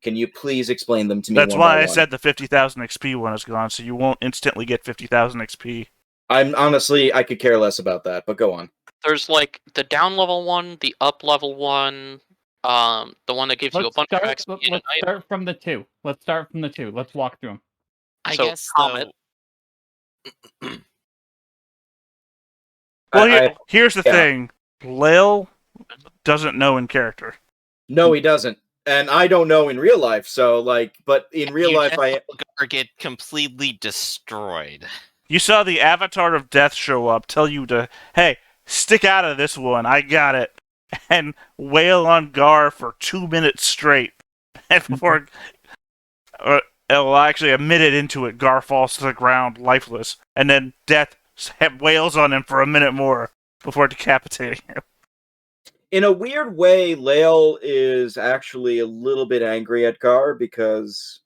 Can you please explain them to me? That's one why by I one? said the 50,000 XP one is gone, so you won't instantly get 50,000 XP. I'm honestly, I could care less about that, but go on. There's like the down level one, the up level one, the one that gives you a bunch of XP. Let's start from the two. Let's walk through them. I So, guess Comet. Well, here's the thing. Lael doesn't know in character. No, he doesn't. And I don't know in real life, so, like, but in real life, Gar get completely destroyed. You saw the Avatar of Death show up, tell you to, hey, stick out of this one, I got it, and wail on Gar for 2 minutes straight. And before, well, actually, a minute into it, Gar falls to the ground, lifeless, and then Death wails on him for a minute more before decapitating him. In a weird way, Lael is actually a little bit angry at Gar because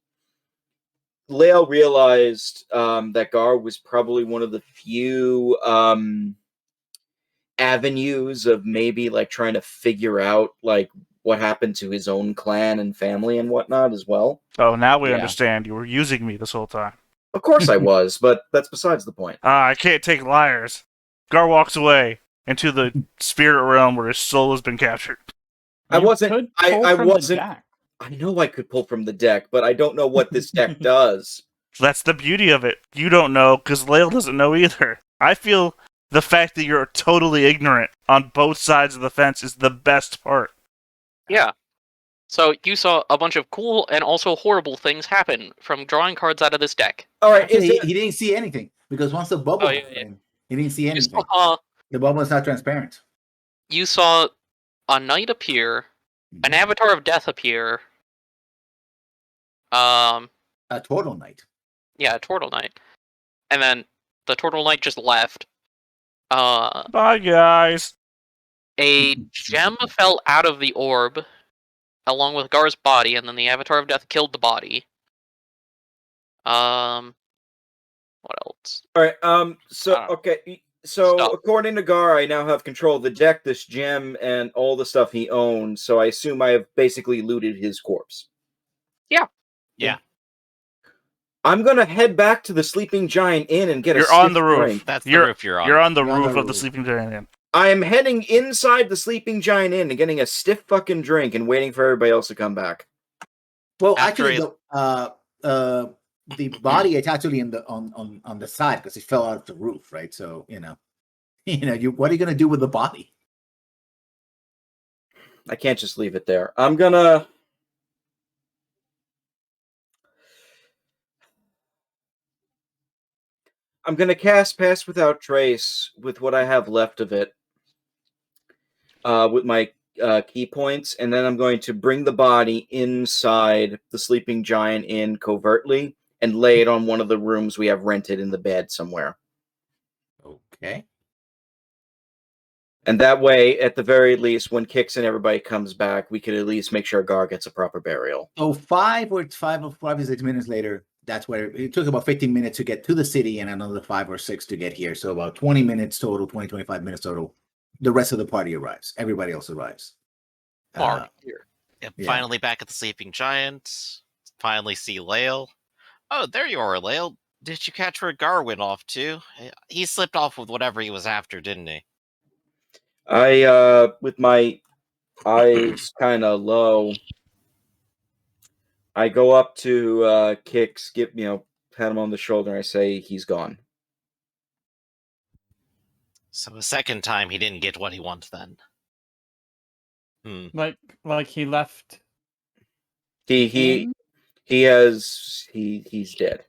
Lael realized that Gar was probably one of the few avenues of maybe like trying to figure out like what happened to his own clan and family and whatnot as well. Oh, now we understand. You were using me this whole time. Of course I was, but that's besides the point. I can't take liars. Gar walks away into the spirit realm where his soul has been captured. I wasn't. I know I could pull from the deck, but I don't know what this deck does. That's the beauty of it. You don't know, because Lael doesn't know either. I feel the fact that you're totally ignorant on both sides of the fence is the best part. Yeah. So you saw a bunch of cool and also horrible things happen from drawing cards out of this deck. All right, he didn't see anything because once the bubble, he didn't see anything. The bubble is not transparent. You saw a knight appear, an avatar of death appear. A turtle knight. Yeah, a turtle knight, and then the turtle knight just left. Bye, guys. A gem fell out of the orb, along with Gar's body, and then the avatar of death killed the body. What else? All right. So according to Gar, I now have control of the deck, this gem, and all the stuff he owns. So I assume I have basically looted his corpse. Yeah. Yeah. I'm gonna head back to the Sleeping Giant Inn and get You're on the roof. Drink. That's the roof you're on. You're on the roof of the Sleeping Giant Inn. I am heading inside the Sleeping Giant Inn and getting a stiff fucking drink and waiting for everybody else to come back. Well, actually, the body is actually on the side because it fell out of the roof, right? So what are you gonna do with the body? I can't just leave it there. I'm gonna cast Pass Without Trace with what I have left of it, with my key points, and then I'm going to bring the body inside the Sleeping Giant Inn covertly and lay it on one of the rooms we have rented in the bed somewhere. Okay. And that way, at the very least, when Kix and everybody comes back, we could at least make sure Gar gets a proper burial. So 5 or 6 minutes later, that's where it took about 15 minutes to get to the city and another 5 or 6 to get here. So about 20 minutes total, 25 minutes total. The rest of the party arrives. Everybody else arrives. Here. Finally back at the Sleeping Giant. Finally see Lael. Oh, there you are, Lael. Did you catch where Gar went off to? He slipped off with whatever he was after, didn't he? I, with my eyes kind of low, I go up to Kix, pat him on the shoulder, and I say, he's gone. So a second time he didn't get what he wanted then. Like he left. He's dead.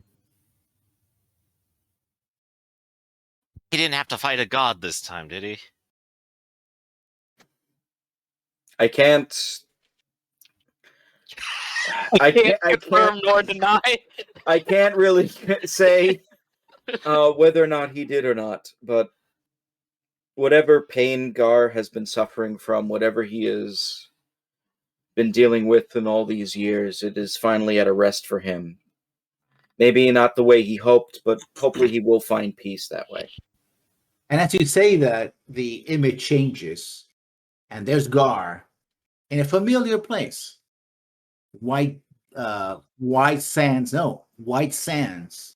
He didn't have to fight a god this time, did he? I can't confirm nor deny. I can't really say whether or not he did or not, but whatever pain Gar has been suffering from, whatever he has been dealing with in all these years, it is finally at a rest for him. Maybe not the way he hoped, but hopefully he will find peace that way. And as you say that, the image changes, and there's Gar in a familiar place. White white sands. No, white sands.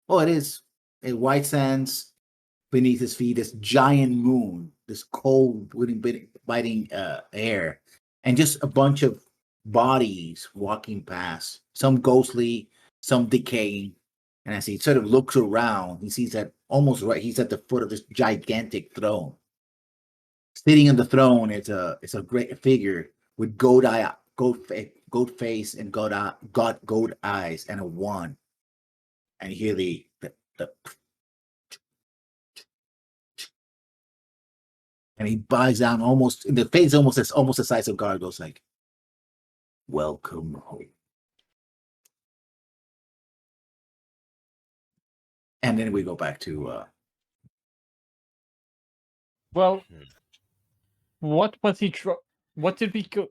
Oh, it is. White sands beneath his feet. This giant moon. This cold, biting air, and just a bunch of bodies walking past. Some ghostly, some decaying. And as he sort of looks around, he sees that almost right. He's at the foot of this gigantic throne. Sitting on the throne, it's a great figure with goat face, and goat eyes, and a wand. And you hear the and he bows down almost. The face almost the size of God. Goes like, "Welcome home." And then we go back to Well, what was he? What did we go?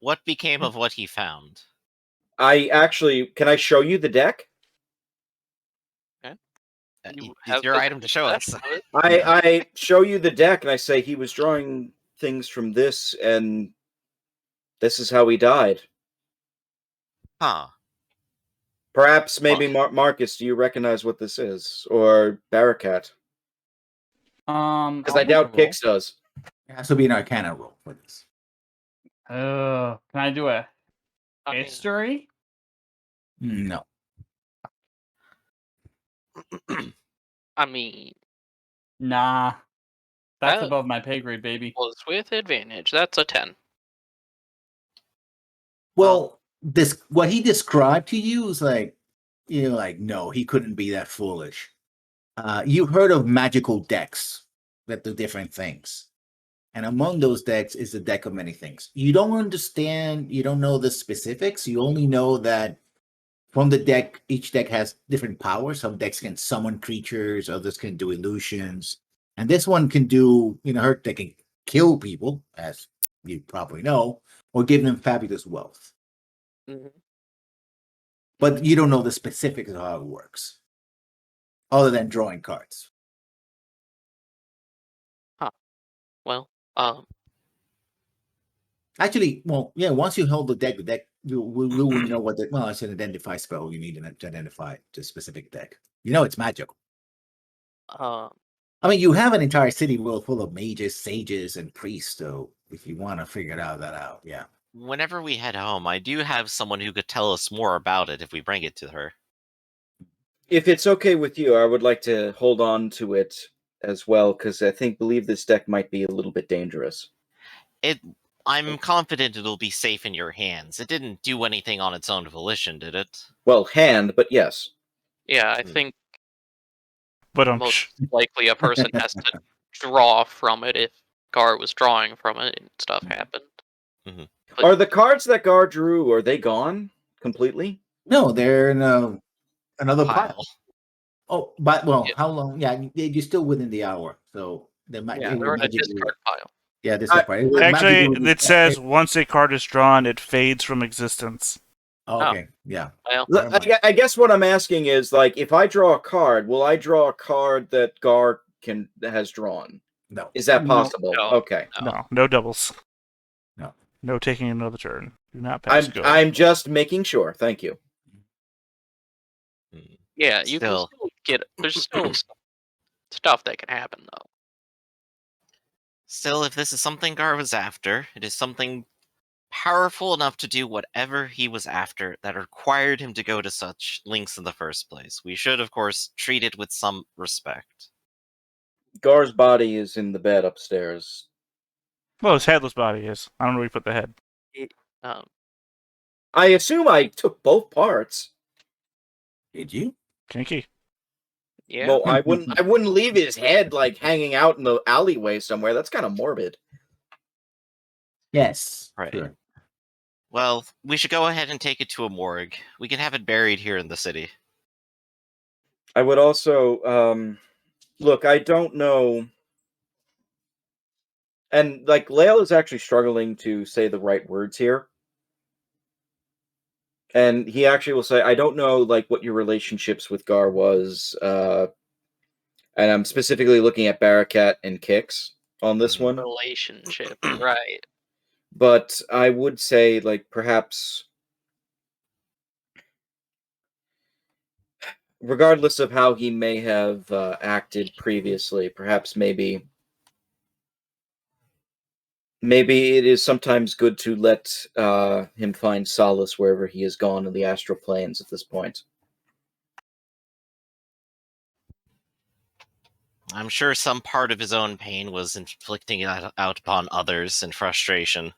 What became of what he found? I actually, can I show you the deck? You It's have your the item to show us. possession of it. I show you the deck and I say he was drawing things from this, and this is how he died. Huh. Perhaps, maybe Marcus, do you recognize what this is? Or Barakat? Because I doubt Kix does. it has to be an Arcana roll for this. Can I do a I mean, history? No. I mean, Nah, that's That- above my pay grade, baby. was with advantage. That's a 10. Well, this what he described to you is like, you're like, no, he couldn't be that foolish. You've heard of magical decks that do different things. And among those decks is a deck of many things. You don't understand, you don't know the specifics. You only know that from the deck, each deck has different powers. Some decks can summon creatures, others can do illusions. And this one can do, her deck can kill people, as you probably know, or give them fabulous wealth. Mhm. But you don't know the specifics of how it works, other than drawing cards. Well, Actually, well, yeah, once you hold the deck, you will know what it's an identify spell you need to identify the specific deck. You know it's magical. uh, I mean, you have an entire city full of mages, sages, and priests, so if you want to figure that out, yeah. Whenever we head home, I do have someone who could tell us more about it if we bring it to her. If it's okay with you, I would like to hold on to it as well, because believe this deck might be a little bit dangerous. I'm confident it'll be safe in your hands. It didn't do anything on its own volition, did it? Well, but yes. yeah, I think But most likely a person has to draw from it if Gar was drawing from it and stuff happened. Mhm. But- Are the cards that Gar drew, are they gone completely? No, they're in another pile. Pile. Oh, but Yeah. how long? Yeah, you're still within the hour, so they might. Yeah, it they're would in a magically- discard pile. Yeah, this I- is part. It would actually, magically- it says once a card is drawn, it fades from existence. Oh, okay, yeah. Well, Never mind. I guess what I'm asking is, like, if I draw a card, will I draw a card that Gar has drawn? No. Is that No. possible? No. Okay. No doubles. No. No taking another turn. Do not pass go. I'm just making sure. Thank you. yeah, you Still. can still get. There's still stuff that can happen though. Still, if this is something Gar was after, it is something powerful enough to do whatever he was after that required him to go to such lengths in the first place. We should, of course, treat it with some respect. Gar's body is in the bed upstairs. Well, his headless body is. I don't know where you put the head. Um, I assume I took both parts. Did you? Kinky. yeah, Well, I wouldn't leave his head like hanging out in the alleyway somewhere. That's kind of morbid. Yes. Right. Sure. Well, we should go ahead and take it to a morgue. We can have it buried here in the city. I would also look, I don't know. And like Lael is actually struggling to say the right words here. And he actually will say, I don't know like what your relationships with Gar was. And I'm specifically looking at Barakat and Kix on this Mhm. one. relationship, right? But I would say like perhaps regardless of how he may have acted previously, perhaps maybe it is sometimes good to let him find solace wherever he has gone in the astral planes at this point. I'm sure some part of his own pain was inflicting it out upon others in frustration.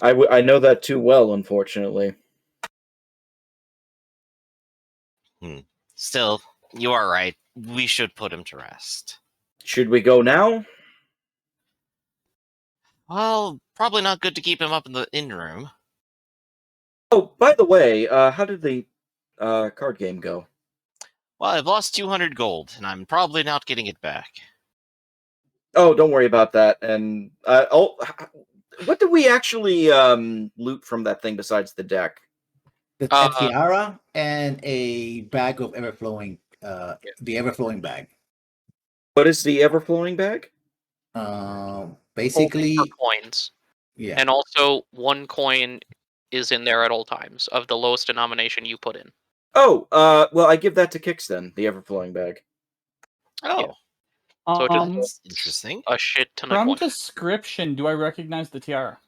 I know that too well, unfortunately. Still, you are right. We should put him to rest. Should we go now? Well, probably not good to keep him up in the inn room. Oh, by the way, how did the card game go? Well, I've lost 200 gold, and I'm probably not getting it back. Oh, don't worry about that. And what did we actually loot from that thing besides the deck? A tiara and a bag of ever-flowing, the ever-flowing bag. What is the ever-flowing bag? Basically, Only for coins. yeah. And also, 1 coin is in there at all times of the lowest denomination you put in. Oh, well, I give that to Kix then, the ever-flowing bag. Oh, So it just that's interesting. a shit ton of From coins. description, do I recognize the tiara?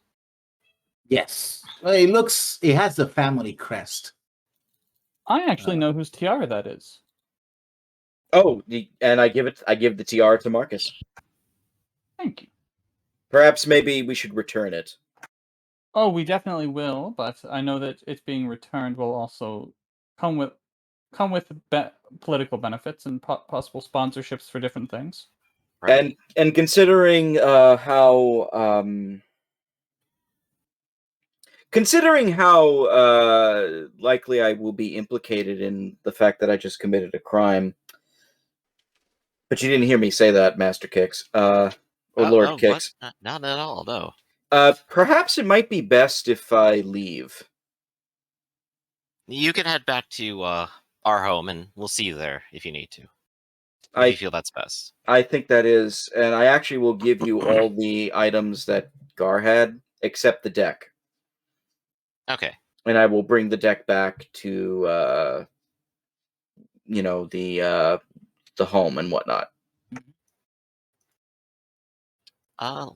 Yes. Well, it has the family crest. I actually know whose tiara that is. Oh, and I give the tiara to Marcus. Thank you. Perhaps maybe we should return it. Oh, we definitely will, but I know that it being returned will also come with political benefits and possible sponsorships for different things. Right. And considering how likely I will be implicated in the fact that I just committed a crime. But you didn't hear me say that, Master Kix. Or Lord Kix. What? Not at all, no. Perhaps it might be best if I leave. You can head back to our home, and we'll see you there if you need to. I If you feel that's best. I think that is, and I actually will give you all the items that Gar had, except the deck. Okay. And I will bring the deck back to, the home and whatnot.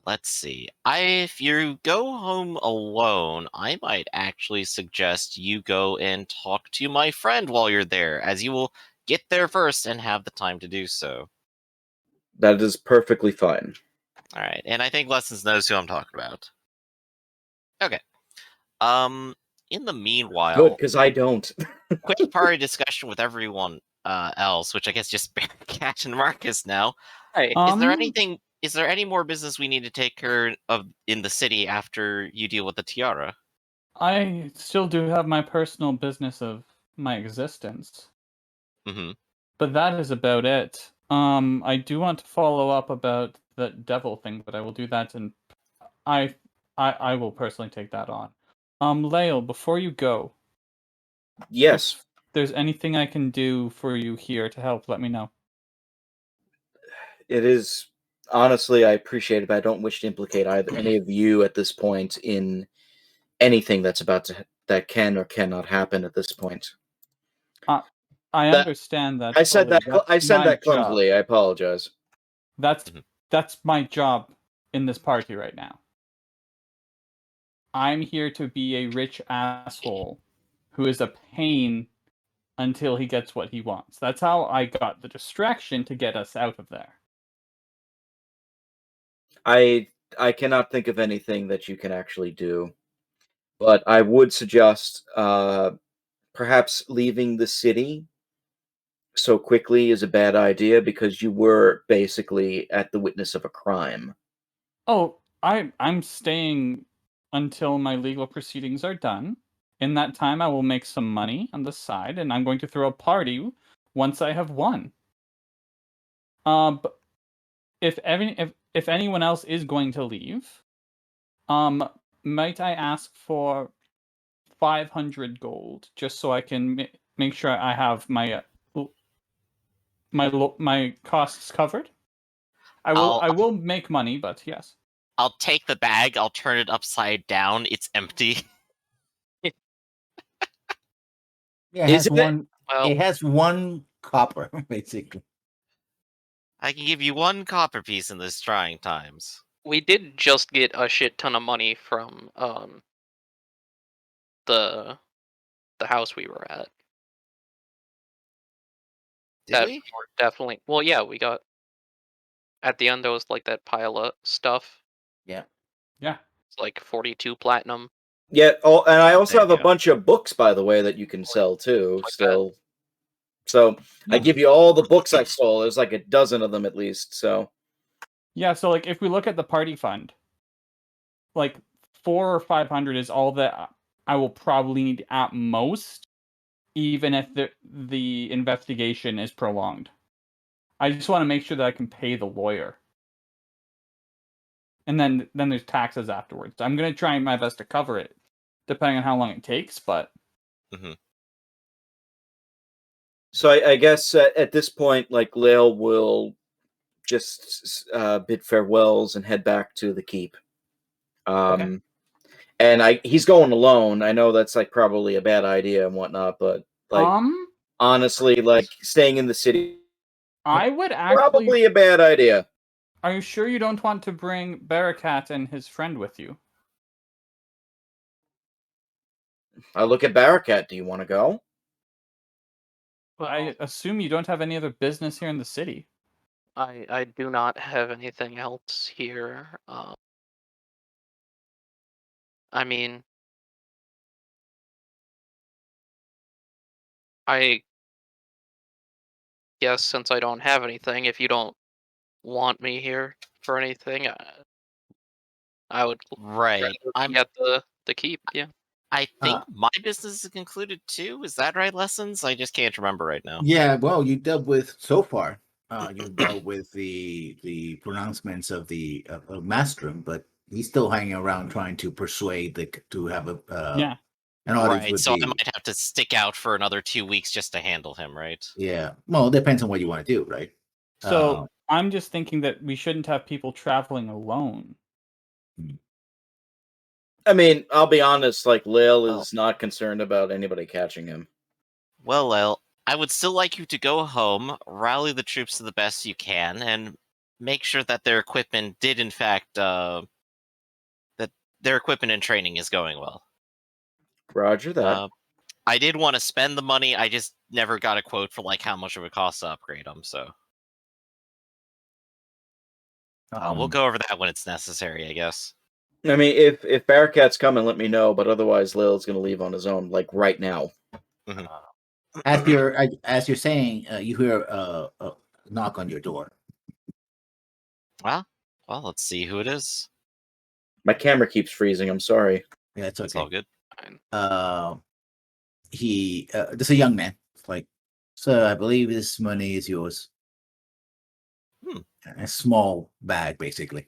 Let's see. If you go home alone, I might actually suggest you go and talk to my friend while you're there, as you will get there first and have the time to do so. That is perfectly fine. All right, and I think Lessons knows who I'm talking about. Okay. In the meanwhile, Good, because I don't. quick party discussion with everyone else, which I guess just Cat and Marcus now. Hey, Is there any more business we need to take care of in the city after you deal with the tiara? I still do have my personal business of my existence. Mm-hmm. But that is about it. I do want to follow up about the devil thing, but I will do that, and I will personally take that on. Lael, before you go, Yes. if there's anything I can do for you here to help, let me know. It is, honestly, I appreciate it, but I don't wish to implicate any of you at this point in anything that can or cannot happen at this point. I understand that. I said fully. that. I said that clumsily. I apologize. That's my job in this party right now. I'm here to be a rich asshole who is a pain until he gets what he wants. That's how I got the distraction to get us out of there. I cannot think of anything that you can actually do, but I would suggest perhaps leaving the city so quickly is a bad idea because you were basically at the witness of a crime. Oh, I'm staying until my legal proceedings are done. In that time, I will make some money on the side, and I'm going to throw a party once I have won. But if anyone else is going to leave, might I ask for 500 gold just so I can make sure I have my my costs covered? I will make money, but yes. I'll take the bag, I'll turn it upside down, it's empty. Yeah, Is it? Well, It has 1 copper, basically. I can give you 1 copper piece in this trying times. we did just get a shit ton of money from the house we were at. Did That we? were definitely. Well, yeah, we got at the end there was like that pile of stuff. Yeah. Yeah. It's like 42 platinum. Yeah. Oh, and I also There have you a go. bunch of books, by the way, that you can sell too. Like that. Still. So I Yeah. give you all the books I stole. There's like a dozen of them at least. So Yeah, so like if we look at the party fund, like 400 or 500 is all that I will probably need at most, even if the investigation is prolonged. I just want to make sure that I can pay the lawyer. And then there's taxes afterwards. I'm gonna try my best to cover it, depending on how long it takes, but So I guess at this point, like Lael will just bid farewells and head back to the keep. Okay. And he's going alone. I know that's like probably a bad idea and whatnot, but like honestly, like staying in the city I would actually. probably a bad idea. Are you sure you don't want to bring Barakat and his friend with you? I look at Barakat. Do you want to go? Well, I assume you don't have any other business here in the city. I do not have anything else here. I mean, I guess since I don't have anything, if you don't want me here for anything, I would Right. rather be at the keep. Yeah. I think my business is concluded too. Is that right, Lessons? I just can't remember right now. Yeah, well, you dealt with so far. You dealt with the pronouncements of the of Mastrom, but he's still hanging around trying to persuade to have a Yeah. an audience Right, with so I the. might have to stick out for another 2 weeks just to handle him, right? Yeah, well, it depends on what you want to do, right? So I'm just thinking that we shouldn't have people traveling alone. I mean, I'll be honest. Like Lael is not concerned about anybody catching him. Well, Lyle, I would still like you to go home, rally the troops to the best you can, and make sure that their equipment did, in fact, that their equipment and training is going well. Roger that. I did want to spend the money, I just never got a quote for like how much it would cost to upgrade them, so we'll go over that when it's necessary, I guess. I mean, if Barakat's coming, let me know. But otherwise, Lael's going to leave on his own, like right now. As you're saying, you hear a knock on your door. Well, let's see who it is. My camera keeps freezing. I'm sorry. Yeah, it's okay. It's all good. There's a young man. It's like, sir, I believe this money is yours. A small bag, basically.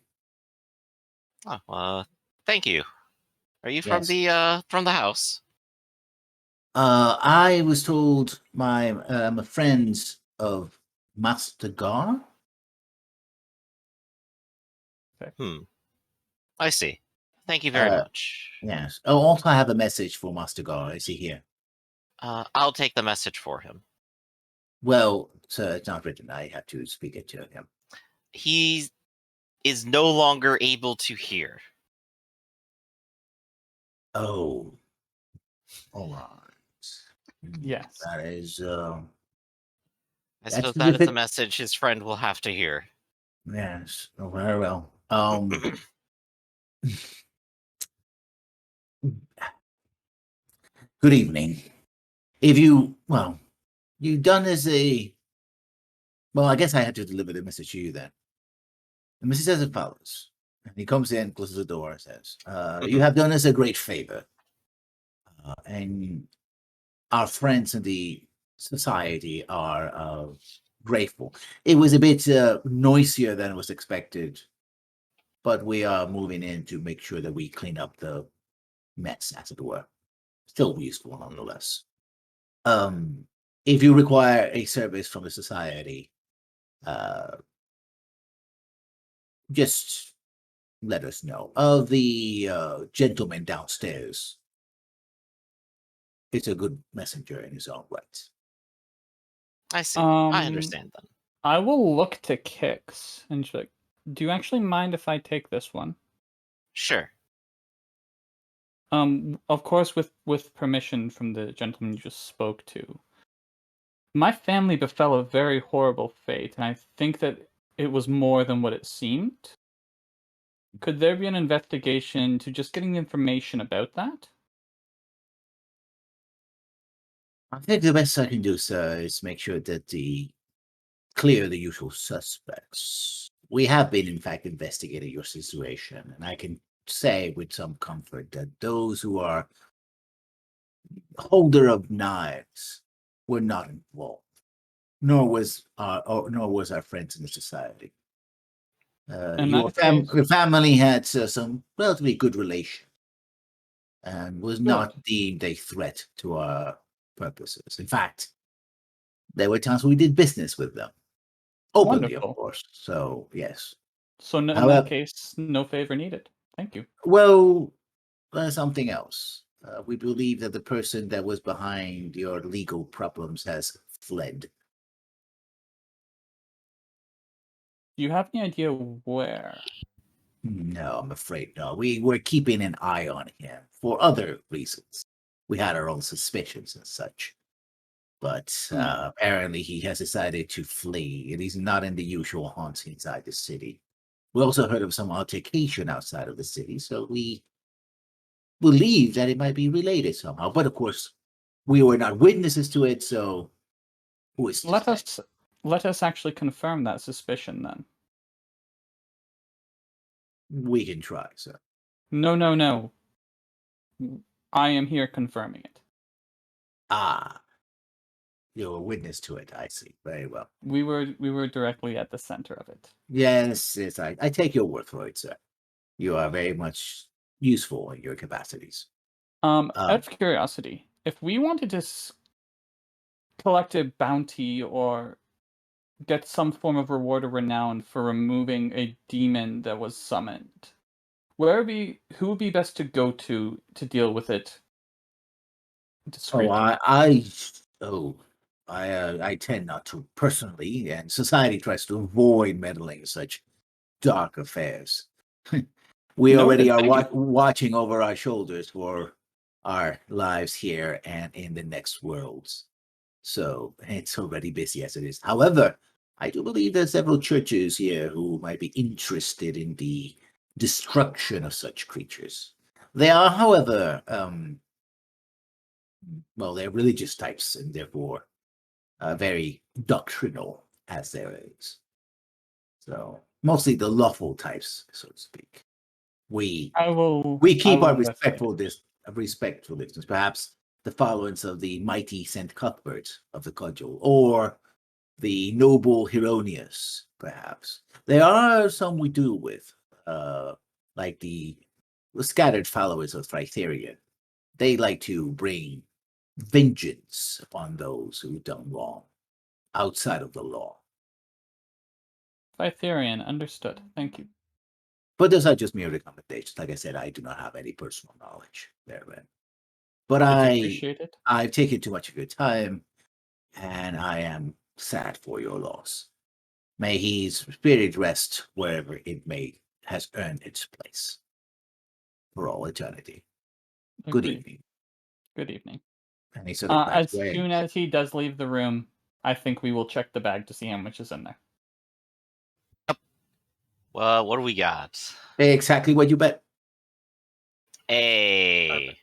Oh, thank you. Are you Yes. from the house? I was told I'm a friend of Master Gar. I see. Thank you very much. Yes. Oh, also I have a message for Master Gar. Is he here? I'll take the message for him. Well, sir, it's not written. I have to speak it to him. He is no longer able to hear. Oh. All right. Yes. That is. I suppose that is a message his friend will have to hear. Yes. Oh, very well. Good evening. If you done as a. Well, I guess I have to deliver the message to you then. The message says as follows. And he comes in, closes the door, and says, you have done us a great favor. And our friends in the society are grateful. It was a bit noisier than was expected, but we are moving in to make sure that we clean up the mess, as it were. Still useful, nonetheless. If you require a service from the society, just let us know. The gentleman downstairs, it's a good messenger in his own right. I see. I Um, understand then. I will look to Kix and she's like, do you actually mind if I take this one? Sure. Of course, with permission from the gentleman you just spoke to. My family befell a very horrible fate, and I think that it was more than what it seemed. Could there be an investigation to just getting information about that? I think the best I can do, sir, is make sure that clear the usual suspects. We have been, in fact, investigating your situation, and I can say with some comfort that those who are holder of knives were not involved, nor was our friends in the society. In that case, Your family had some relatively good relations and was not deemed a threat to our purposes. In fact, there were times we did business with them. Openly, wonderful. of course. So, yes. So in that However, case, no favor needed. Thank you. well, something else. We believe that the person that was behind your legal problems has fled. Do you have any idea where? No, I'm afraid no. We were keeping an eye on him for other reasons. We had our own suspicions and such. But apparently he has decided to flee, and he's not in the usual haunts inside the city. We also heard of some altercation outside of the city, so we believe that it might be related somehow. But of course, we were not witnesses to it, so who is to say? Let us actually confirm that suspicion then. We can try, sir. No. I am here confirming it. Ah, you're a witness to it. I see. Very well. We were directly at the center of it. Yes, I take your word for it, sir. You are very much useful in your capacities. Out of curiosity, if we wanted to collect a bounty or get some form of reward or renown for removing a demon that was summoned, who would be best to go to deal with it discreetly? I tend not to personally, and society tries to avoid meddling in such dark affairs. We already are watching over our shoulders for our lives here and in the next worlds. So it's already busy as it is. However, I do believe there's several churches here who might be interested in the destruction of such creatures. They are, however, they're religious types and therefore very doctrinal as there is. So mostly the lawful types, so to speak. We keep our respectful distance. Perhaps the followers of the mighty Saint Cuthbert of the Cudgel, or the noble Hieronius, perhaps. There are some we do with, like the scattered followers of Thytherian. They like to bring vengeance upon those who've done wrong outside of the law. Thytherian, understood. Thank you. But those are just mere recommendations. Like I said, I do not have any personal knowledge therein. But I've taken too much of your time, and I am sad for your loss. May his spirit rest wherever it has earned its place for all eternity. Good evening. Good evening. And he sort of as soon as he does leave the room, I think we will check the bag to see how much is in there. Yep. Well, what do we got? Exactly what you bet. Hey.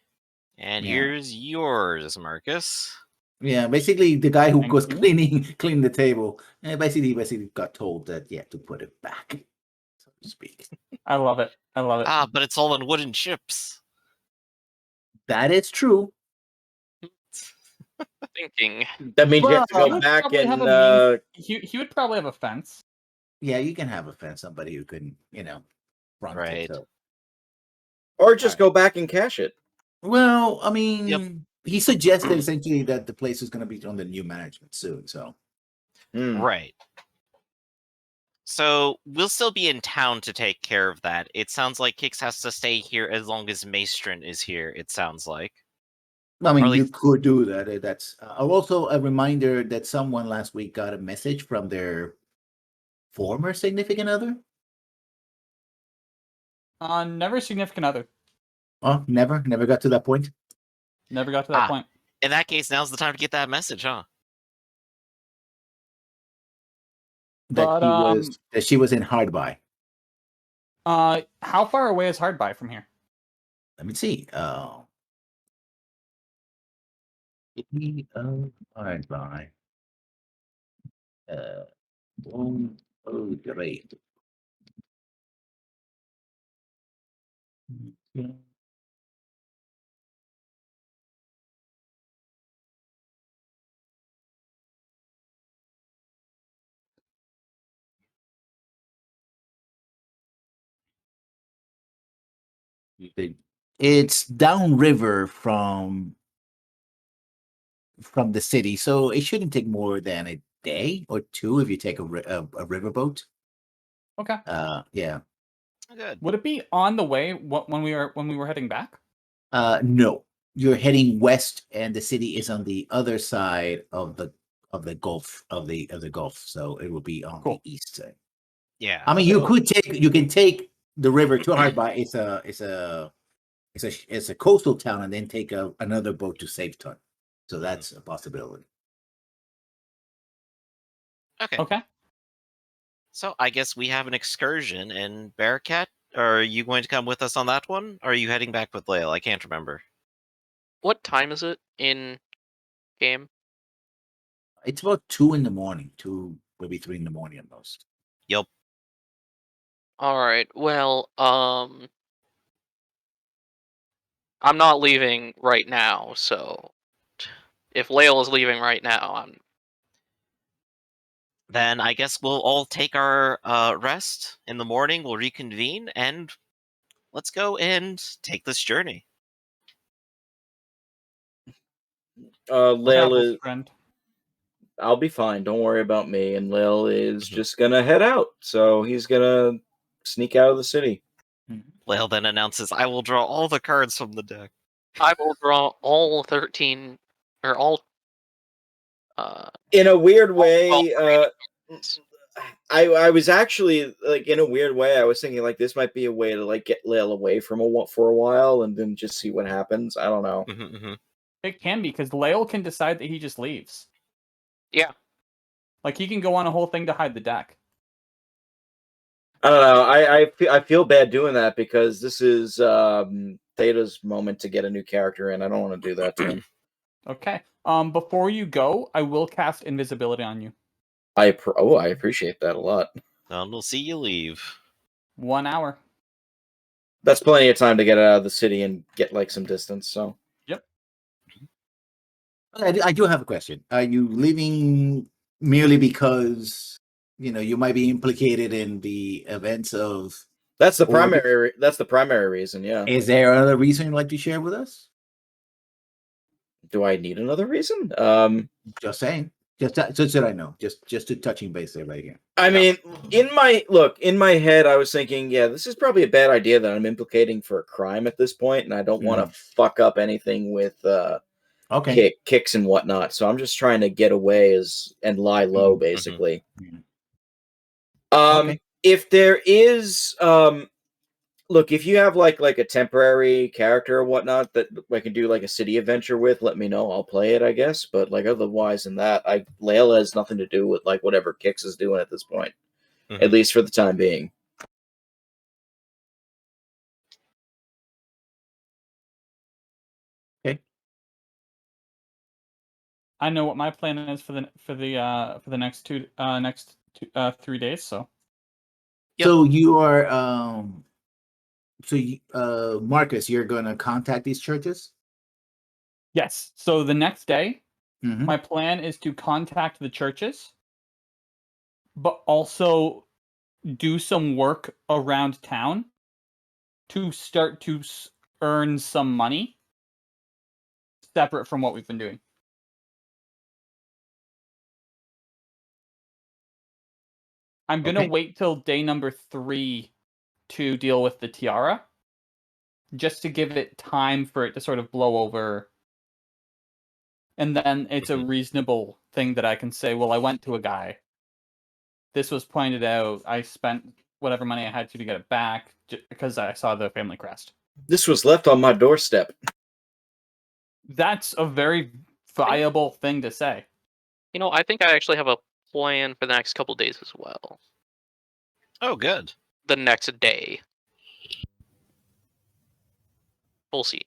And here's yours, Marcus. Yeah, basically the guy who was cleaning the table, basically got told that to put it back, so to speak. I love it. Ah, but it's all on wooden chips. That is true. Thinking. That means you have to go back and he would probably have a fence. Yeah, you can have a fence. Somebody who can, front right. it. So. Or just go back and cash it. Well, I mean, he suggested essentially that the place is going to be under new management soon. So, right. So we'll still be in town to take care of that. It sounds like Kix has to stay here as long as Maestrin is here. It sounds like. I mean, Or at you least- could do that. That's also a reminder that someone last week got a message from their former significant other. Never significant other. Oh, never got to that point. Never got to that Ah. point. In that case, now's the time to get that message, huh? That But, she was in hard by. how far away is Hardby from here? Let me see. Hard by. Oh, great. It's downriver from the city, so it shouldn't take more than a day or two if you take a riverboat. Okay. Yeah. Good. Would it be on the way when we were heading back? No, you're heading west, and the city is on the other side of the Gulf of the Gulf, so it will be on Cool. the east side. Yeah. I mean, you can take the river to Hardby. It's a coastal town, and then take another boat to Safeton. So that's a possibility. Okay. Okay. So I guess we have an excursion in Bearcat. Are you going to come with us on that one? Or are you heading back with Lael? I can't remember. What time is it in game? It's about 2 a.m, 2 maybe 3 a.m at most. Yup. All right. Well, I'm not leaving right now, so if Lael is leaving right now, I'm. Then I guess we'll all take our rest in the morning. We'll reconvene and let's go and take this journey. Lil Travels, is. friend. I'll be fine. Don't worry about me. And Lil is just gonna head out. So he's gonna sneak out of the city. Lael then announces, "I will draw all the cards from the deck." I will draw all 13 or all. In a weird way, well, I was actually like, in a weird way, I was thinking like this might be a way to like get Lil away from for a while and then just see what happens. I don't know. It can be because Lael can decide that he just leaves. Yeah. Like he can go on a whole thing to hide the deck. I don't know. I feel bad doing that because this is Theta's moment to get a new character in. I don't want to do that to him. Okay. Before you go, I will cast invisibility on you. I appreciate that a lot. Then we'll see you leave. 1 hour. That's plenty of time to get out of the city and get like some distance. So Yep. I do have a question. Are you leaving merely because you might be implicated in the events of? that's the primary. That's the primary reason. Yeah. Is there another reason you'd like to share with us? Do I need another reason? Just saying. Just that I know. Just to touching base there right here. I mean, in my head, I was thinking, yeah, this is probably a bad idea that I'm implicating for a crime at this point, and I don't want to fuck up anything with kicks and whatnot. So I'm just trying to get away and lie low, basically. Okay. If there is, look, if you have like a temporary character or whatnot that I can do like a city adventure with, let me know. I'll play it, I guess. But like otherwise than that, Layla has nothing to do with like whatever Kix is doing at this point, at least for the time being. Okay. I know what my plan is for the next 3 days. So. Yep. So you are Marcus, you're going to contact these churches? Yes. So the next day, Mhm. my plan is to contact the churches, but also do some work around town to start to earn some money separate from what we've been doing. I'm going to Okay. wait till day number 3 to deal with the tiara, just to give it time for it to sort of blow over And then it's a reasonable thing that I can say, well, I went to a guy. This was pointed out. I spent whatever money I had to get it back because I saw the family crest. This was left on my doorstep. That's a very viable thing to say. I think I actually have a plan for the next couple days as well. Oh, good. The next day. We'll see.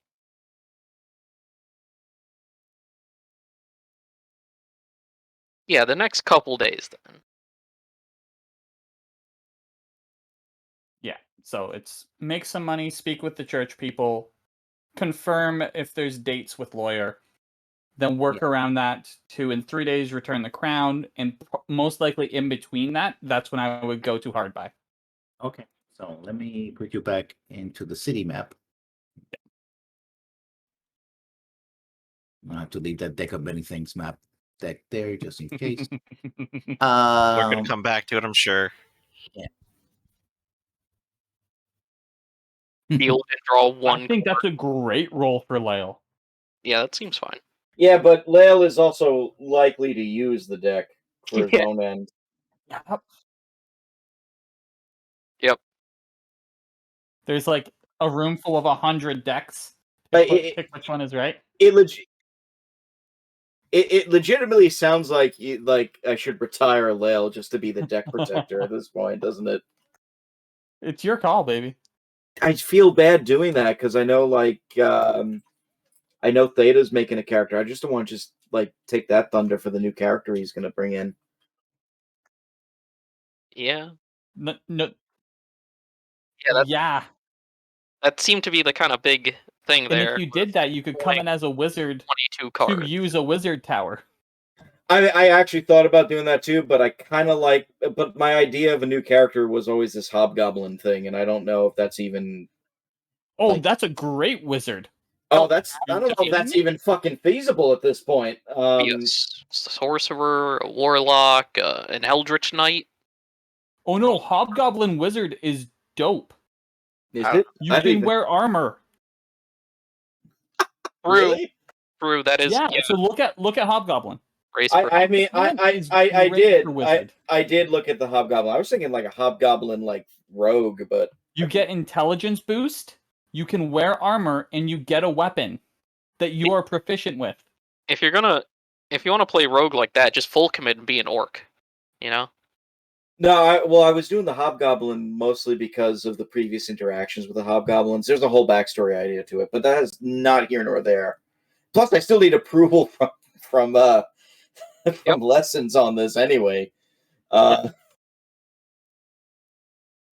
Yeah, the next couple days then. Yeah, so it's make some money, speak with the church people, confirm if there's dates with lawyer, then work around that to, in 3 days, return the crown, and most likely in between that, that's when I would go to hard buy. Okay, so let me put you back into the city map. I have to leave that deck of many things map deck there just in case. We're going to come back to it, I'm sure. Field and draw one. I think that's a great role for Lael. Yeah, that seems fine. Yeah, but Lael is also likely to use the deck for his Yeah. own end. Yep. There's like a room full of 100 decks. But Pick which one is right. It legitimately sounds like I should retire Lael just to be the deck protector at this point, doesn't it? It's your call, baby. I feel bad doing that because I know I know Theta's making a character. I just don't want to just take that thunder for the new character he's going to bring in. Yeah. No. Yeah, Yeah. that seemed to be the kind of big thing And there. if you did that, you could come in as a wizard 22 cards. to use a wizard tower. I actually thought about doing that too, but but my idea of a new character was always this hobgoblin thing, and I don't know if that's even. Oh, that's a great wizard. Oh, I don't know if that's even fucking feasible at this point. Yes, sorcerer, a warlock, an eldritch knight. Oh no, hobgoblin wizard is dope. Is it? You can wear armor. Really? True, that is. Yeah. So look at hobgoblin. I did look at the hobgoblin. I was thinking like a hobgoblin rogue, but you get intelligence boost, you can wear armor, and you get a weapon that you are proficient with. If you want to play rogue like that, just full commit and be an orc. No, I was doing the hobgoblin mostly because of the previous interactions with the hobgoblins. There's a whole backstory idea to it, but that is not here nor there. Plus, I still need approval from lessons on this anyway. We'll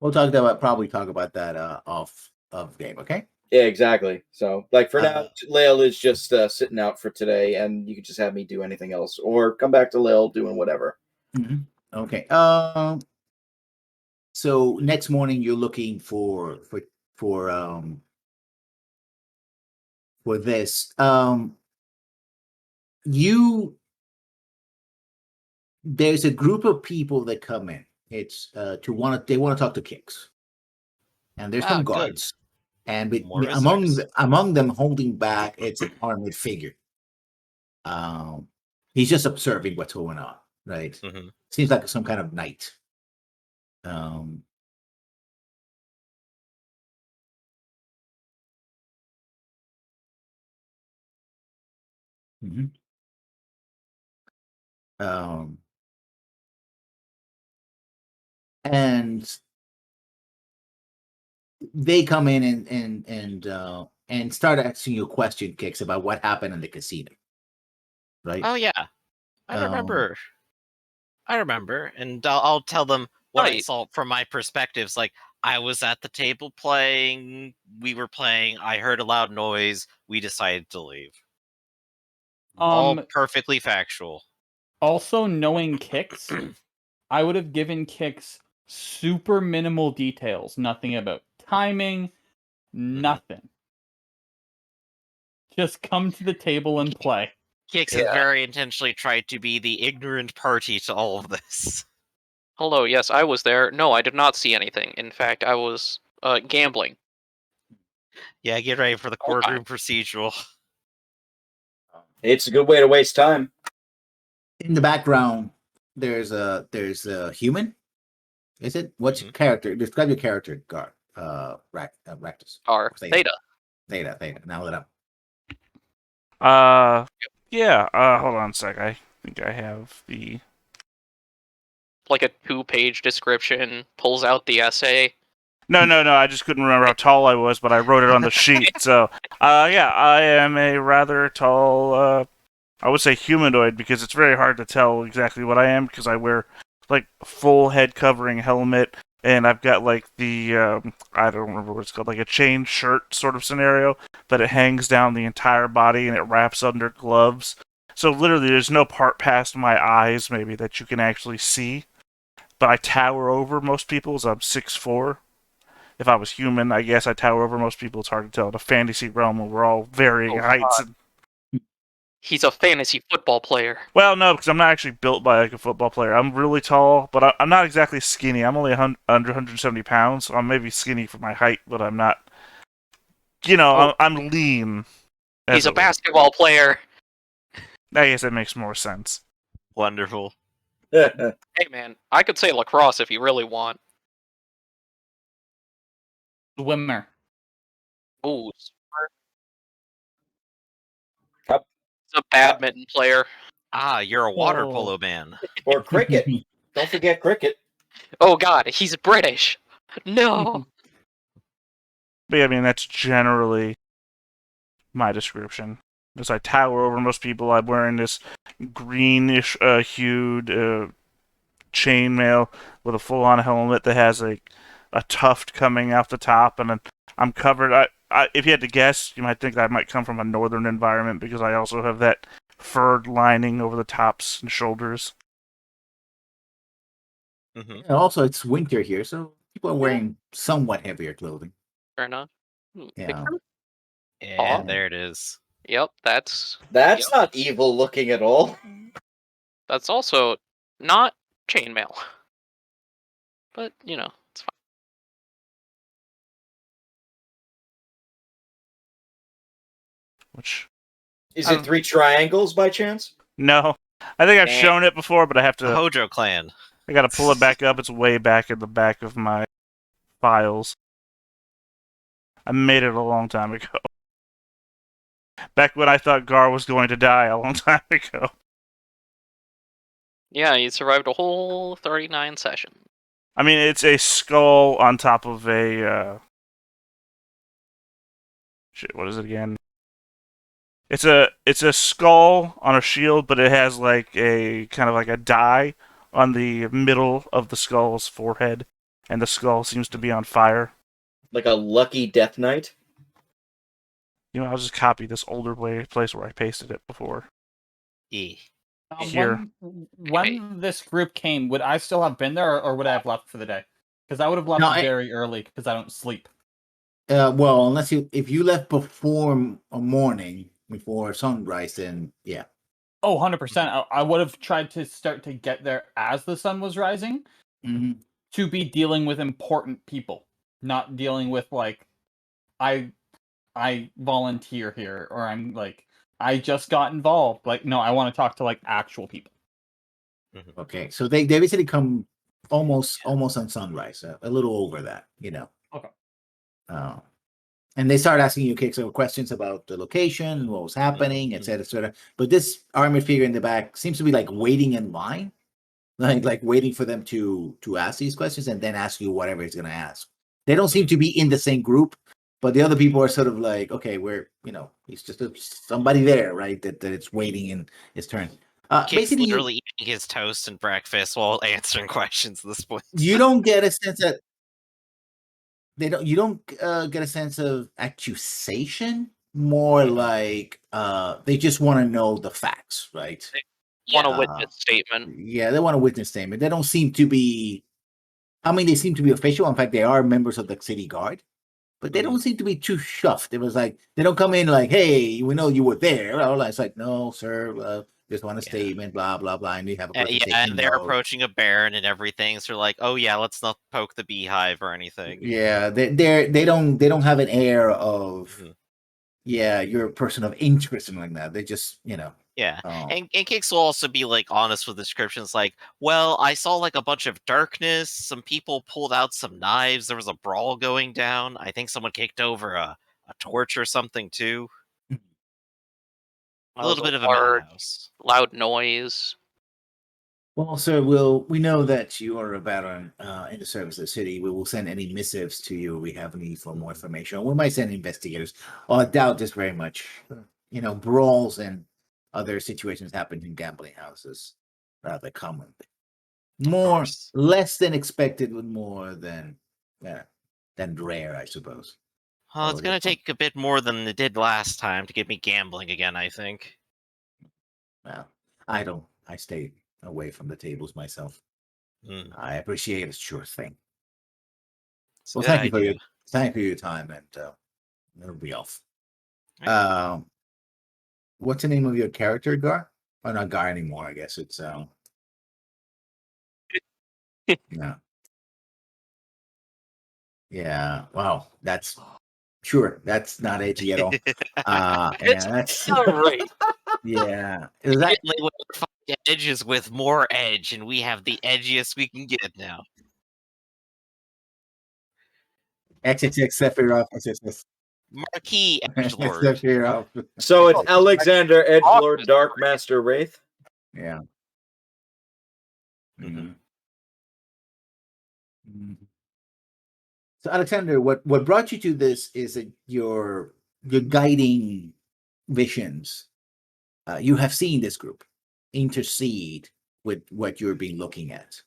probably talk about that off game, okay? Yeah, exactly. So, for now, Lael is just sitting out for today, and you can just have me do anything else, or come back to Lael doing whatever. Mm-hmm. Okay. So next morning you're looking for this. There's a group of people that come in. It's they want to talk to Kix, and there's some guards, and among them holding back, it's an armored figure. He's just observing what's going on, right? Mm-hmm. Seems like some kind of knight. And they come in and start asking you a question, Kix, about what happened in the casino. Right? Oh yeah, I remember, and I'll tell them what I saw from my perspectives. Like, I was at the table playing, we were playing, I heard a loud noise, we decided to leave. All perfectly factual. Also, knowing Kix, I would have given Kix super minimal details. Nothing about timing, nothing. Just come to the table and play. Kix has very intentionally tried to be the ignorant party to all of this. Hello, yes, I was there. No, I did not see anything. In fact, I was gambling. Yeah, get ready for the courtroom procedural. It's a good way to waste time. In the background, there's a human. Is it? What's your character? Describe your character, Gar. Ractus. Or Theta. Theta. Now let up. Yeah. Hold on a sec. I think I have the. Like a 2-page description, pulls out the essay. No. I just couldn't remember how tall I was, but I wrote it on the sheet. So, yeah, I am a rather tall. I would say humanoid because it's very hard to tell exactly what I am because I wear like full head covering helmet and I've got like the I don't remember what it's called, like a chain shirt sort of scenario, but it hangs down the entire body and it wraps under gloves. So literally, there's no part past my eyes maybe that you can actually see. But I tower over most people, as I'm 6'4". If I was human, I guess I tower over most people. It's hard to tell. In a fantasy realm where we're all varying heights. He's a fantasy football player. Well, no, because I'm not actually built by like a football player. I'm really tall, but I'm not exactly skinny. I'm only under 170 pounds, so I'm maybe skinny for my height, but I'm not. I'm lean. He's a basketball player. I guess that makes more sense. Wonderful. Hey man, I could say lacrosse if you really want. Swimmer. Ooh, Yep. he's a badminton player. Ah, you're a water Oh. polo man. Or cricket. Don't forget cricket. Oh god, he's British. No. But yeah, I mean, that's generally my description. As I tower over most people, I'm wearing this greenish hued chainmail with a full-on helmet that has a tuft coming out the top, and then I'm covered. If you had to guess, you might think that I might come from a northern environment because I also have that furred lining over the tops and shoulders. Mm-hmm. And also, it's winter here, so people are wearing somewhat heavier clothing. Fair enough. Yeah. Picture? Yeah, Oh. there it is. Yep, that's That's not evil looking at all. also not chainmail. But, it's fine. Which Is it 3 triangles by chance? no, I think I've Eh. shown it before, but I have The to. Hojo clan. I gotta pull it back up. It's way back in the back of my files. I made it a long time ago. Back when I thought Gar was going to die a long time ago. Yeah, you survived a whole 39 sessions. I mean, it's a skull on top of a. Shit, what is it again? It's a skull on a shield, but it has like a kind of like a die on the middle of the skull's forehead, and the skull seems to be on fire. Like a lucky death knight? I'll just copy this older place where I pasted it before. Here. When this group came, would I still have been there, or would I have left for the day? Because I would have left very early because I don't sleep. Well, if you left before morning, before sunrise, then yeah. Oh, 100%. I would have tried to start to get there as the sun was rising to be dealing with important people, not dealing with like I volunteer here, or I'm like I just got involved. Like, no, I want to talk to like actual people. Okay, so they basically come almost on sunrise, a little over that, Okay. And they start asking you questions about the location, what was happening, etc., etc. But this armored figure in the back seems to be like waiting in line, like waiting for them to ask these questions and then ask you whatever he's going to ask. They don't seem to be in the same group, but the other people are sort of like, okay, he's just somebody there, right? That it's waiting in his turn. Kid's Basically, literally eating his toast and breakfast while answering questions at this point. you don't get a sense that you don't get a sense of accusation. More like they just want to know the facts, right? Want a witness statement. Yeah, they want a witness statement. They don't seem to be. I mean, they seem to be official. In fact, they are members of the city guard, but they don't seem to be too shuffed. It was like they don't come in like, "Hey, we know you were there." It's like, "No, sir, just want a statement." Blah blah blah. And you have a person and they're approaching a baron and everything. So they're like, "Oh yeah, let's not poke the beehive or anything." Yeah, they don't have an air of, yeah, you're a person of interest and like that. They just, Yeah. oh, And Kix will also be like honest with descriptions like, well, I saw like a bunch of darkness, some people pulled out some knives, there was a brawl going down. I think someone kicked over a torch or something too. A That was little bit of a large, madhouse. loud noise. well, sir, we know that you are a veteran in the service of the city. We will send any missives to you. We have need for more information. We might send investigators. I doubt this very much. Brawls and other situations happen in gambling houses rather commonly. More, course. less than expected, but more than rare, I suppose. Well, it's Oh, gonna take a bit more than it did last time to get me gambling again, I think. Well, I don't. I stay away from the tables myself. Hmm. I appreciate a sure thing. It's a Well, good thank idea. you for your time, and it'll be off. Right. What's the name of your character, Gar? Oh, not Gar anymore. I guess it's yeah, yeah. Wow, that's sure. That's not edgy at all. It's Yeah, that's not right. yeah. Is that Immediately when we find edges with more edge, and we have the edgiest we can get now. XXX Sephiroth? XXX Marquis Edgelord. Sephiroth. So it's Oh, Alexander Edgelord, Mr. Dark Master Wraith. Yeah. Mhm. Mhm. Mhm. So, Alexander, what brought you to this is that your guiding visions. You have seen this group intercede with what you're being looking at.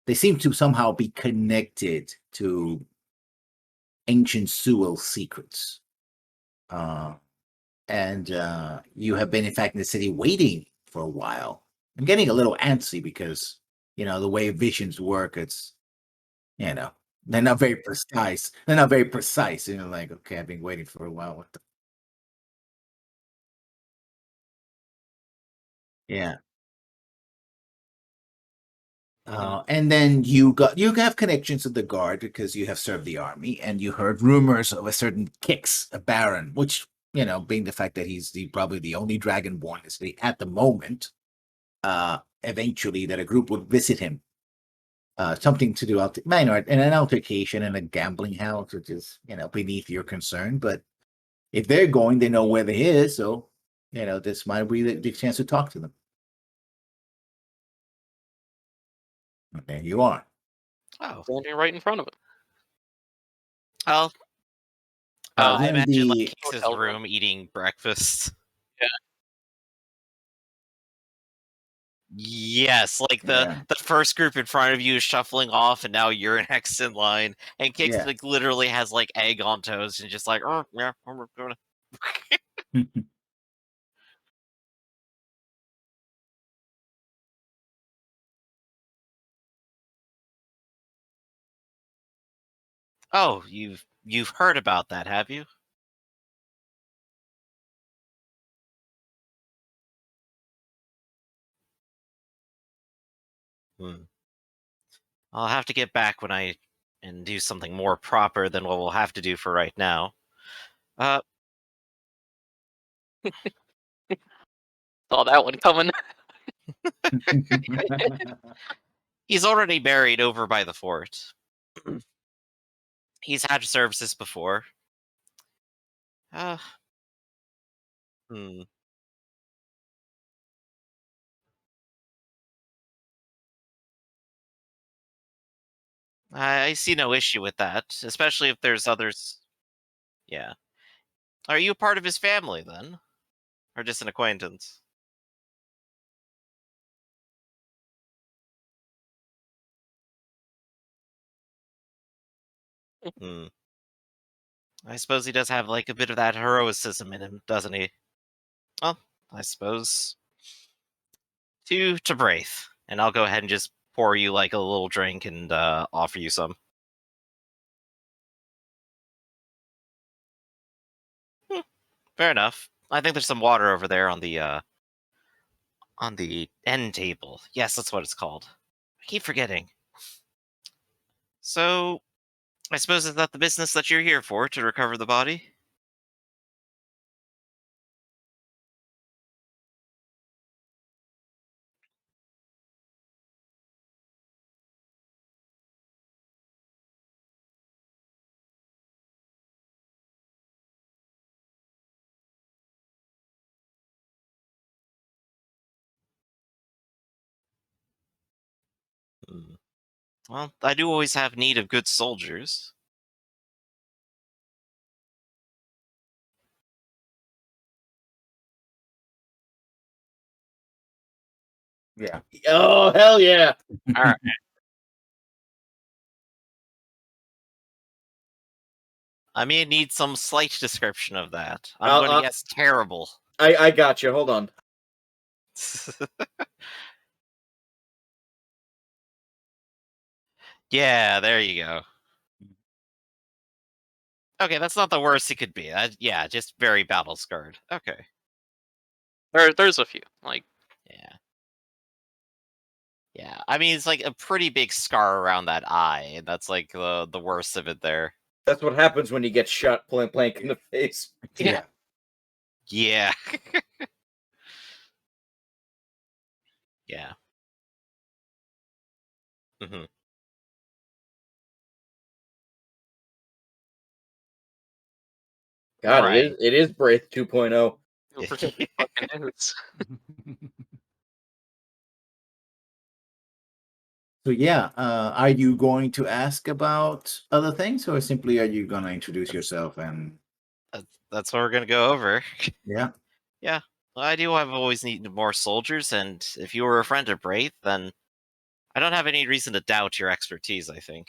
They seem to somehow be connected to ancient Sewell secrets. And you have been, in fact, in the city waiting for a while. I'm getting a little antsy because, the way visions work, it's, they're not very precise. They're not very precise. Like, okay, I've been waiting for a while. What the? Yeah. And then you have connections with the guard because you have served the army, and you heard rumors of a certain Kix, a baron, which being the fact that he's probably the only dragonborn in the city at the moment. Eventually, that a group would visit him. Something to do minor in an altercation in a gambling house, which is beneath your concern. But if they're going, they know where he is, so this might be the chance to talk to them. There you are. Oh, Standing right in front of him. well, Uh, I then imagine like the- Kix's Hotel room. room eating breakfast. Yeah. Yes, like Yeah. the first group in front of you is shuffling off, and now you're next in line, and Kix Yeah. like literally has like egg on toast and just like, oh yeah, we're gonna. Oh, you've heard about that, have you? Hmm. I'll have to get back and do something more proper than what we'll have to do for right now. Uh, Saw that one coming. he's already buried over by the fort. He's had services before. Uh, hmm. I see no issue with that, especially if there's others. Yeah. Are you a part of his family then? Or just an acquaintance? Hmm. I suppose he does have like a bit of that heroicism in him, doesn't he? Well, I suppose to Braith, and I'll go ahead and just pour you like a little drink and offer you some. Hmm, fair enough. I think there's some water over there on the end table. Yes, that's what it's called. I keep forgetting. So, I suppose is that the business that you're here for, to recover the body? Hmm. Well, I do always have need of good soldiers. Yeah. Oh, hell yeah. All right. I may need some slight description of that. I'm I'll- going to I'll- guess terrible. I got you. Hold on. Yeah, there you go. Okay, that's not the worst it could be. Yeah, just very battle scarred. Okay. There's a few. Like, Yeah. Yeah, I mean, it's like a pretty big scar around that eye, and that's like the worst of it there. That's what happens when you get shot point blank in the face. Yeah. Yeah. Yeah. Hmm. God, Right. it is Braith 2.0. feel free fucking news. So yeah, are you going to ask about other things, or simply are you going to introduce yourself and That's what we're gonna go over. yeah? Yeah. Well, I do have always needed more soldiers, and if you were a friend of Braith, then I don't have any reason to doubt your expertise, I think.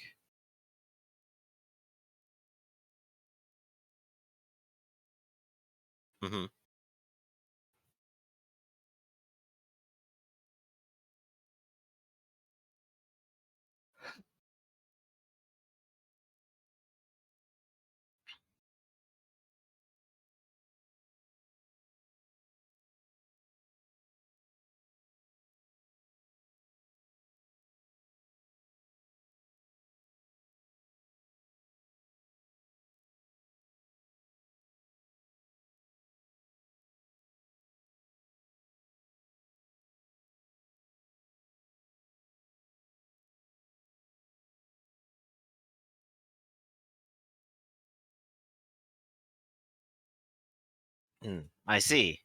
Hmm. I see.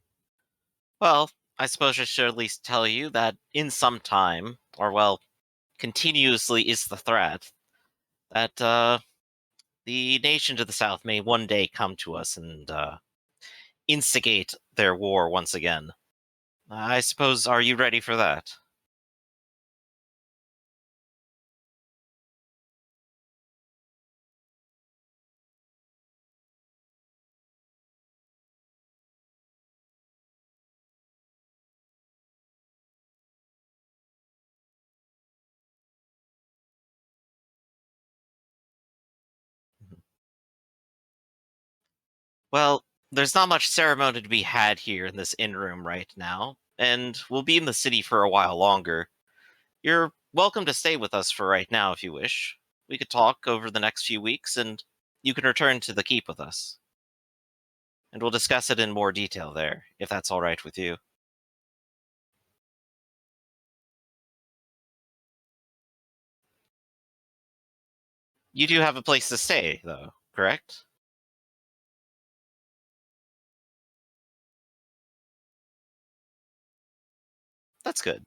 Well, I suppose I should at least tell you that in some time, or well, continuously is the threat, that the nation to the south may one day come to us and instigate their war once again. I suppose, are you ready for that? Well, there's not much ceremony to be had here in this inn room right now, and we'll be in the city for a while longer. You're welcome to stay with us for right now if you wish. We could talk over the next few weeks, and you can return to the keep with us. And we'll discuss it in more detail there, if that's all right with you. You do have a place to stay, though, correct? That's good.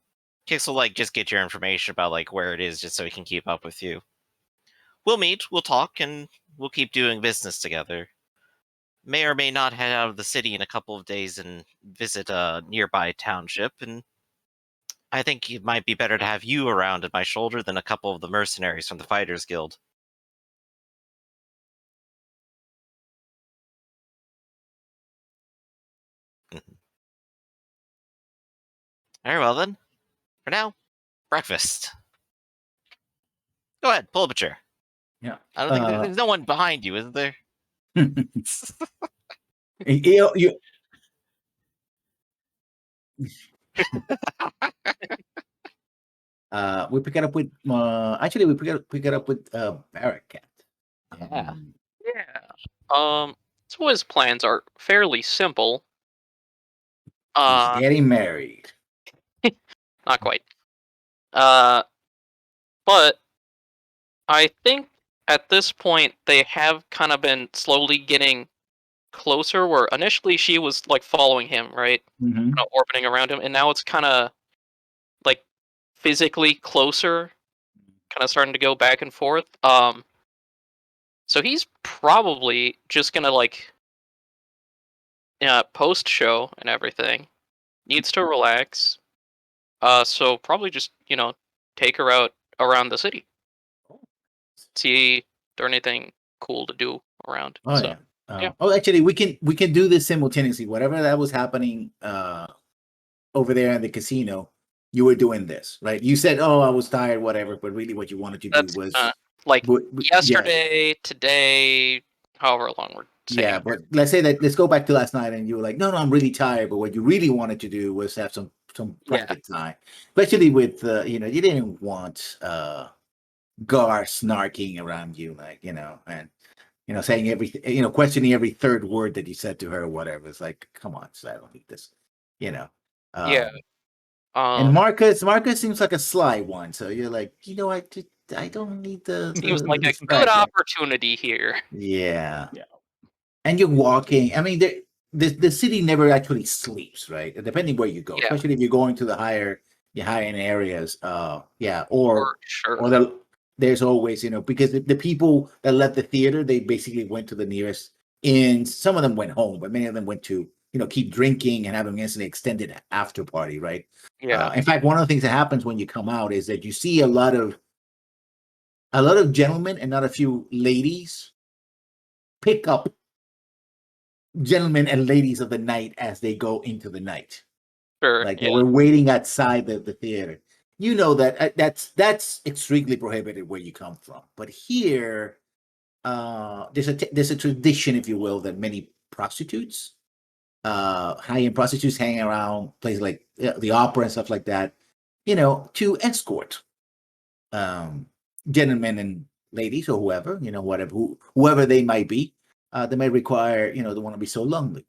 Kix will just get your information about where it is just so he can keep up with you. We'll meet, we'll talk, and we'll keep doing business together. May or may not head out of the city in a couple of days and visit a nearby township, and I think it might be better to have you around at my shoulder than a couple of the mercenaries from the Fighters Guild. Mhm. Very well then. For now, breakfast. Go ahead, pull up a chair. Yeah. I don't think there's no one behind you, is there? You- we pick it up with actually we pick it up with Barrack Cat. Yeah. Yeah. So his plans are fairly simple. He's getting married. Not quite. But I think at this point they have kind of been slowly getting closer. Where initially she was following him, right, Mhm. orbiting around him, and now it's kind of physically closer kind of starting to go back and forth. So he's probably just gonna like post show and everything. Needs to relax. So probably just take her out around the city. See if there's anything cool to do around. Oh So yeah. yeah. Oh, actually, we can do this simultaneously. Whatever that was happening over there in the casino, you were doing this, right? You said, "Oh, I was tired, whatever," but really, what you wanted to do That's was, like yeah, yesterday, today, however long we're yeah. saying. But let's go back to last night, and you were like, "No, no, I'm really tired." But what you really wanted to do was have some Yeah. private time, especially with you didn't want Gar snarking around you, like and saying everything, questioning every third word that you said to her or whatever. It's like, come on, so I don't need this, you know. Yeah. And Marcus seems like a sly one, so you're like, I don't need Seems like a good distraction. opportunity here. Yeah. Yeah. And you're walking. I mean, the city never actually sleeps, right? Depending where you go, Yeah. especially if you're going to the higher end areas. Yeah, For sure. there's always, because the people that left the theater, they basically went to the nearest inns. Some of them went home, but many of them went to, keep drinking and having an extended after party, right? Yeah. In fact, one of the things that happens when you come out is that you see a lot of gentlemen and not a few ladies pick up gentlemen and ladies of the night as they go into the night. Sure. Like Yeah. they were waiting outside the theater. You know that that's extremely prohibited where you come from. But here, there's a tradition, if you will, that many prostitutes, high-end prostitutes, hang around places like the opera and stuff like that, to escort gentlemen and ladies or whoever, whoever they might be. They may require, they want to be so lonely.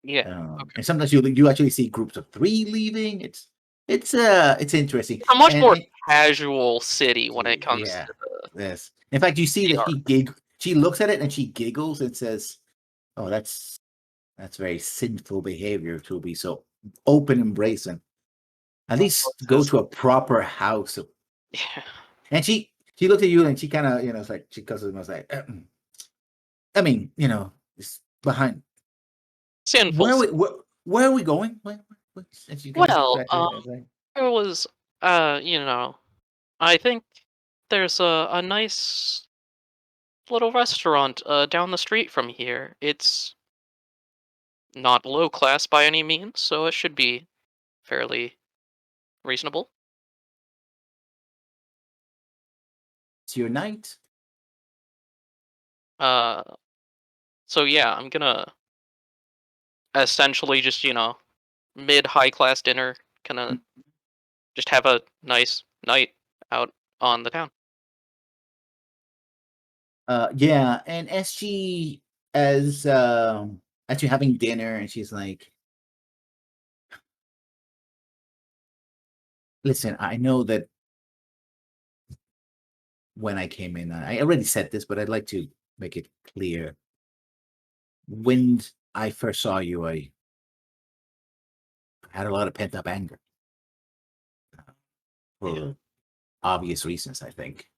Yeah. And sometimes you actually see groups of 3 leaving. It's interesting. It's a much more And casual city when it comes yeah, to the yes. In fact, you see that art. she looks at it and she giggles and says, "Oh, that's very sinful behavior to be so open and brazen. At least go to a proper house." Yeah. And she looked at you and she kind of, it's like she cusses and was like, I mean, it's behind. Sinful. Where are we going? And she kind of Well, scratches her head, like, it was, I think there's a nice little restaurant down the street from here. It's not low class by any means, so it should be fairly reasonable. it's your night. Uh, so yeah, I'm gonna essentially just mid high class dinner, kind of just have a nice night out on the town. Yeah, and as you're having dinner, and she's like, "Listen, I know that when I came in, I already said this, but I'd like to make it clear. When I first saw you, I had a lot of pent up anger for obvious reasons, I think,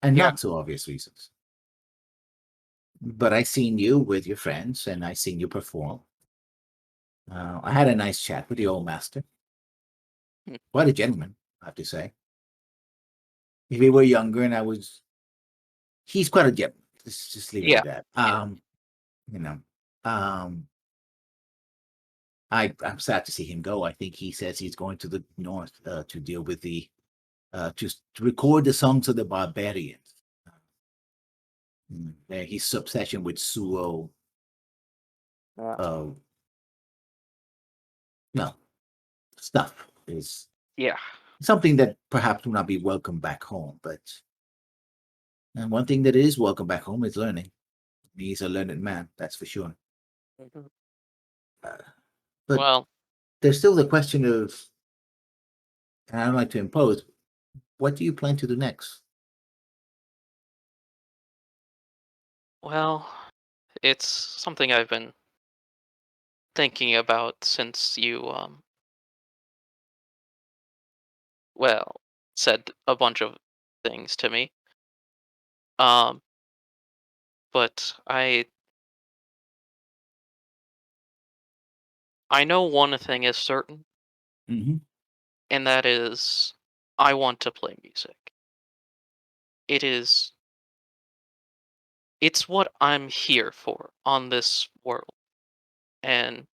and Yeah. not so obvious reasons. But I seen you with your friends, and I seen you perform. I had a nice chat with the old master. Mm. Quite a gentleman, I have to say. If we were younger, and he's quite a gentleman. Just leave it Yeah. at that. You know, um, I'm sad to see him go. I think he says he's going to the north to deal with to record the songs of the barbarians. His obsession with Suo. No, stuff is Yeah. something that perhaps will not be welcome back home. But and one thing that is welcome back home is learning. He's a learned man, that's for sure. Mhm. Uh, but Well, there's still the question of, and I don't like to impose, what do you plan to do next? well, it's something I've been thinking about since you well, said a bunch of things to me. Um, but I know one thing is certain, Hmm. and that is I want to play music. It is it's what I'm here for on this world. And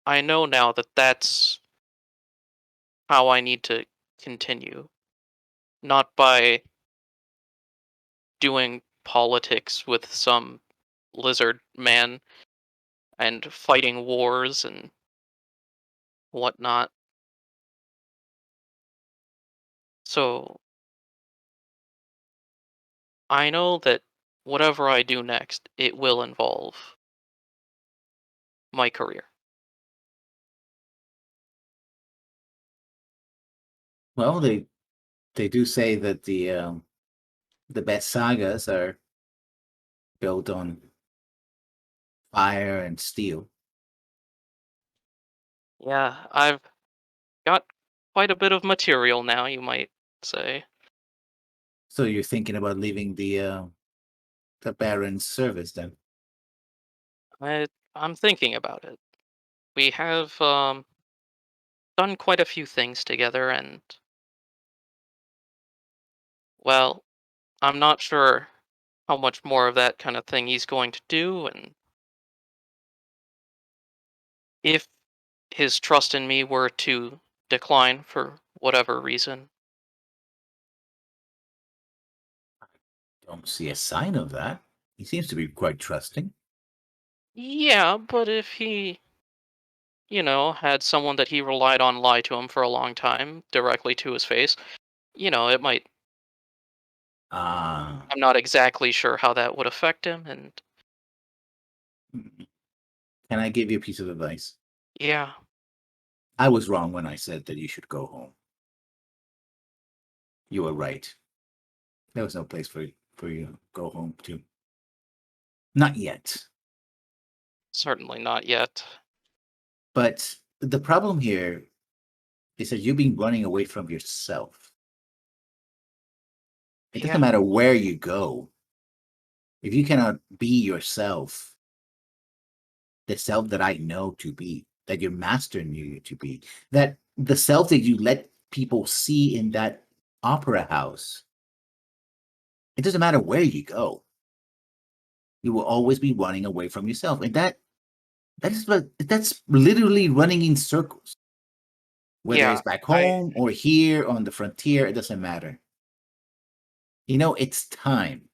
I know now that that's how I need to continue, not by doing politics with some lizard man and fighting wars and whatnot. So I know that whatever I do next, it will involve my career. Well, they do say that the best sagas are built on fire and steel. Yeah, I've got quite a bit of material now, you might say. So you're thinking about leaving the Baron's service then? I'm thinking about it. We have done quite a few things together, and well, I'm not sure how much more of that kind of thing he's going to do, and if his trust in me were to decline for whatever reason. Don't see a sign of that. He seems to be quite trusting. Yeah, but if he, had someone that he relied on lie to him for a long time directly to his face, it might. Ah, I'm not exactly sure how that would affect him, and can I give you a piece of advice? yeah, I was wrong when I said that you should go home. You were right. There was no place for you to go home to. Not yet. certainly not yet. But the problem here is that you've been running away from yourself. It doesn't Yeah, matter where you go. If you cannot be yourself, the self that I know to be, that your master knew you to be, that the self that you let people see in that opera house, it doesn't matter where you go. You will always be running away from yourself. And that's literally running in circles. Whether yeah, it's back I home or here on the frontier, it doesn't matter. It's time.